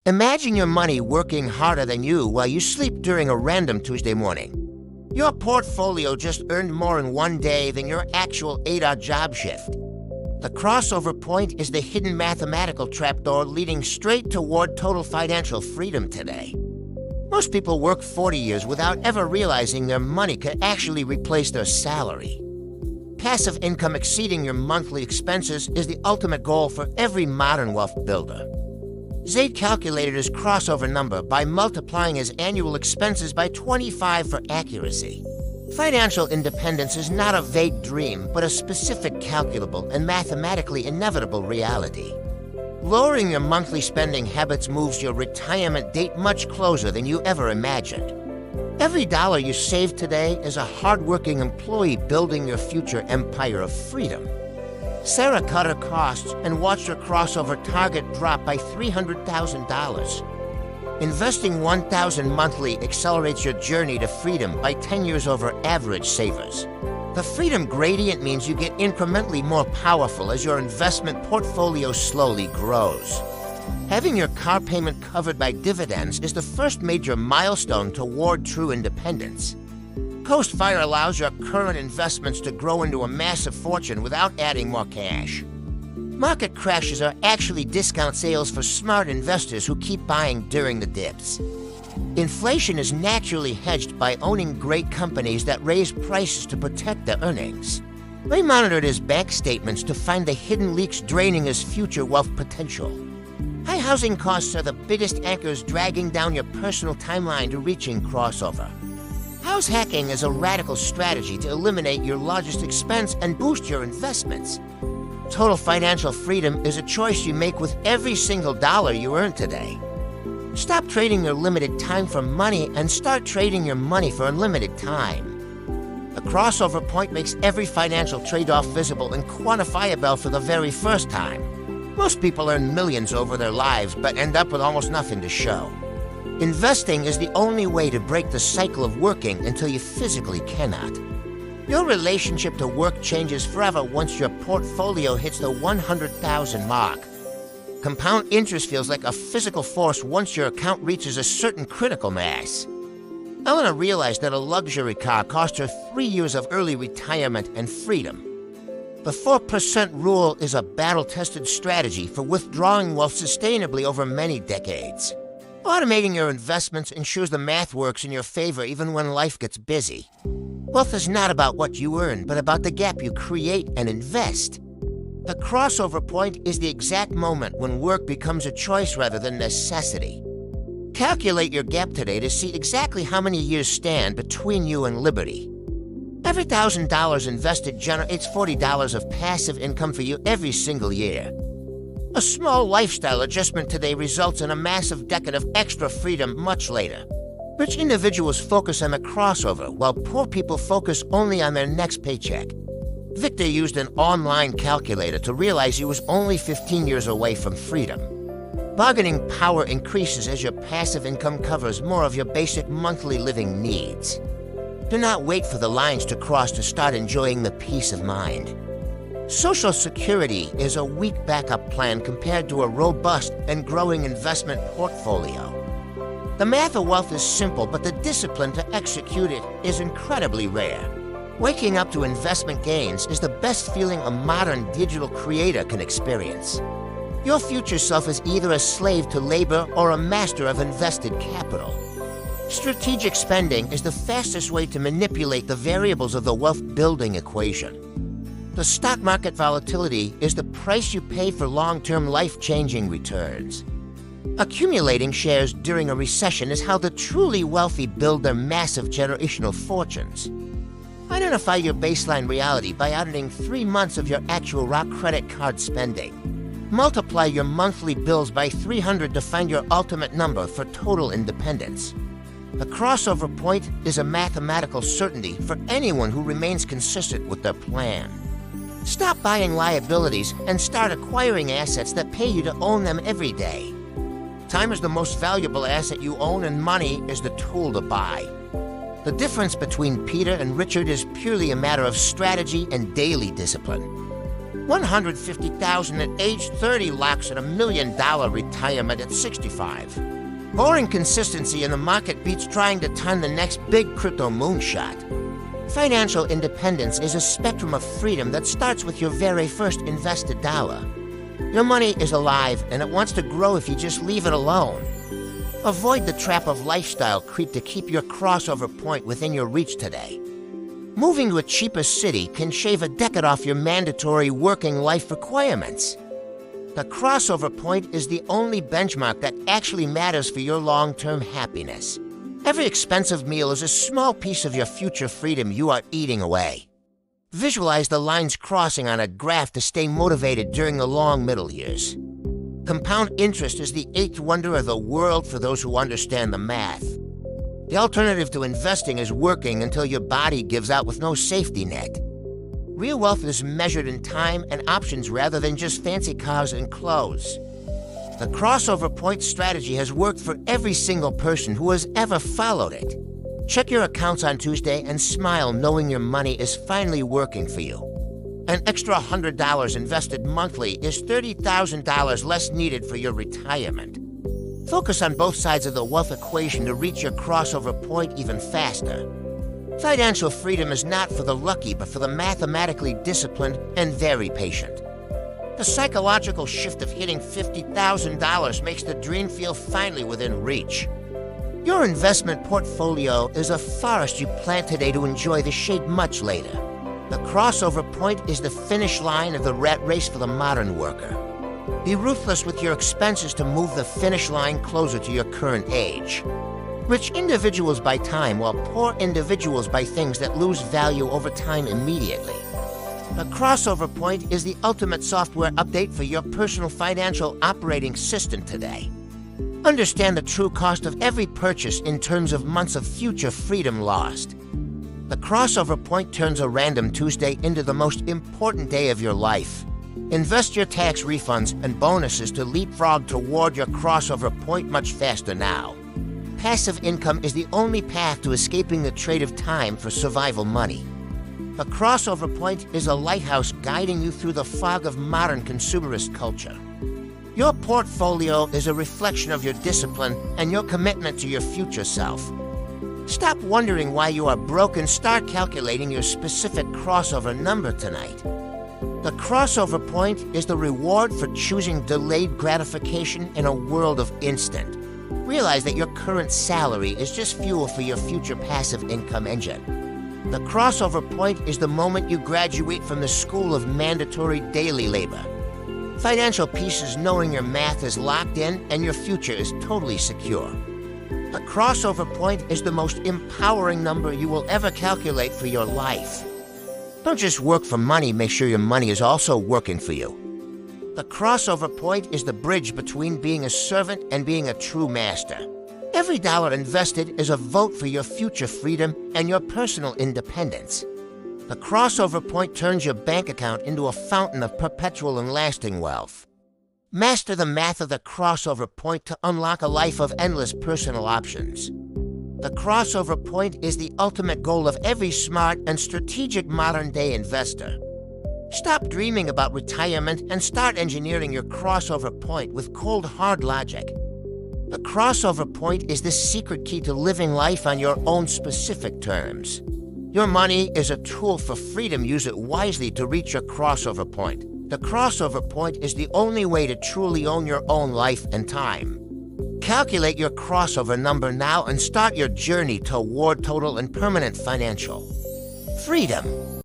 Imagine your money working harder than you while you sleep during a random Tuesday morning. Your portfolio just earned more in one day than your actual 8-hour job shift. The crossover point is the hidden mathematical trapdoor leading straight toward total financial freedom today. Most people work 40 years without ever realizing their money could actually replace their salary. Passive income exceeding your monthly expenses is the ultimate goal for every modern wealth builder. Zaid calculated his crossover number by multiplying his annual expenses by 25 for accuracy. Financial independence is not a vague dream, but a specific, calculable, and mathematically inevitable reality. Lowering your monthly spending habits moves your retirement date much closer than you ever imagined. Every dollar you save today is a hardworking employee building your future empire of freedom. Sarah cut her costs and watched her crossover target drop by $300,000. Investing $1,000 monthly accelerates your journey to freedom by 10 years over average savers. The freedom gradient means you get incrementally more powerful as your investment portfolio slowly grows. Having your car payment covered by dividends is the first major milestone toward true independence. Coast Fire allows your current investments to grow into a massive fortune without adding more cash. Market crashes are actually discount sales for smart investors who keep buying during the dips. Inflation is naturally hedged by owning great companies that raise prices to protect their earnings. Ray monitored his bank statements to find the hidden leaks draining his future wealth potential. High housing costs are the biggest anchors dragging down your personal timeline to reaching crossover. House hacking is a radical strategy to eliminate your largest expense and boost your investments. Total financial freedom is a choice you make with every single dollar you earn today. Stop trading your limited time for money and start trading your money for unlimited time. The crossover point makes every financial trade-off visible and quantifiable for the very first time. Most people earn millions over their lives but end up with almost nothing to show. Investing is the only way to break the cycle of working until you physically cannot. Your relationship to work changes forever once your portfolio hits the 100,000 mark. Compound interest feels like a physical force once your account reaches a certain critical mass. Eleanor realized that a luxury car cost her 3 years of early retirement and freedom. The 4% rule is a battle-tested strategy for withdrawing wealth sustainably over many decades. Automating your investments ensures the math works in your favor even when life gets busy. Wealth is not about what you earn, but about the gap you create and invest. The crossover point is the exact moment when work becomes a choice rather than necessity. Calculate your gap today to see exactly how many years stand between you and liberty. Every $1,000 invested generates $40 of passive income for you every single year. A small lifestyle adjustment today results in a massive decade of extra freedom much later. Rich individuals focus on the crossover, while poor people focus only on their next paycheck. Victor used an online calculator to realize he was only 15 years away from freedom. Bargaining power increases as your passive income covers more of your basic monthly living needs. Do not wait for the lines to cross to start enjoying the peace of mind. Social Security is a weak backup plan compared to a robust and growing investment portfolio. The math of wealth is simple, but the discipline to execute it is incredibly rare. Waking up to investment gains is the best feeling a modern digital creator can experience. Your future self is either a slave to labor or a master of invested capital. Strategic spending is the fastest way to manipulate the variables of the wealth-building equation. The stock market volatility is the price you pay for long-term life-changing returns. Accumulating shares during a recession is how the truly wealthy build their massive generational fortunes. Identify your baseline reality by auditing 3 months of your actual raw credit card spending. Multiply your monthly bills by 300 to find your ultimate number for total independence. The crossover point is a mathematical certainty for anyone who remains consistent with their plan. Stop buying liabilities and start acquiring assets that pay you to own them every day. Time is the most valuable asset you own, and money is the tool to buy. The difference between Peter and Richard is purely a matter of strategy and daily discipline. $150,000 at age 30 locks in $1 million retirement at 65. Boring consistency in the market beats trying to time the next big crypto moonshot. Financial independence is a spectrum of freedom that starts with your very first invested dollar. Your money is alive, and it wants to grow if you just leave it alone. Avoid the trap of lifestyle creep to keep your crossover point within your reach today. Moving to a cheaper city can shave a decade off your mandatory working life requirements. The crossover point is the only benchmark that actually matters for your long-term happiness. Every expensive meal is a small piece of your future freedom you are eating away. Visualize the lines crossing on a graph to stay motivated during the long middle years. Compound interest is the eighth wonder of the world for those who understand the math. The alternative to investing is working until your body gives out with no safety net. Real wealth is measured in time and options rather than just fancy cars and clothes. The crossover point strategy has worked for every single person who has ever followed it. Check your accounts on Tuesday and smile knowing your money is finally working for you. An extra $100 invested monthly is $30,000 less needed for your retirement. Focus on both sides of the wealth equation to reach your crossover point even faster. Financial freedom is not for the lucky, but for the mathematically disciplined and very patient. The psychological shift of hitting $50,000 makes the dream feel finally within reach. Your investment portfolio is a forest you plant today to enjoy the shade much later. The crossover point is the finish line of the rat race for the modern worker. Be ruthless with your expenses to move the finish line closer to your current age. Rich individuals buy time, while poor individuals buy things that lose value over time immediately. The crossover point is the ultimate software update for your personal financial operating system today. Understand the true cost of every purchase in terms of months of future freedom lost. The crossover point turns a random Tuesday into the most important day of your life. Invest your tax refunds and bonuses to leapfrog toward your crossover point much faster now. Passive income is the only path to escaping the trade of time for survival money. The crossover point is a lighthouse guiding you through the fog of modern consumerist culture. Your portfolio is a reflection of your discipline and your commitment to your future self. Stop wondering why you are broke and start calculating your specific crossover number tonight. The crossover point is the reward for choosing delayed gratification in a world of instant. Realize that your current salary is just fuel for your future passive income engine. The crossover point is the moment you graduate from the school of mandatory daily labor. Financial peace is knowing your math is locked in and your future is totally secure. The crossover point is the most empowering number you will ever calculate for your life. Don't just work for money, make sure your money is also working for you. The crossover point is the bridge between being a servant and being a true master. Every dollar invested is a vote for your future freedom and your personal independence. The crossover point turns your bank account into a fountain of perpetual and lasting wealth. Master the math of the crossover point to unlock a life of endless personal options. The crossover point is the ultimate goal of every smart and strategic modern-day investor. Stop dreaming about retirement and start engineering your crossover point with cold, hard logic. The crossover point is the secret key to living life on your own specific terms. Your money is a tool for freedom. Use it wisely to reach your crossover point. The crossover point is the only way to truly own your own life and time. Calculate your crossover number now and start your journey toward total and permanent financial freedom.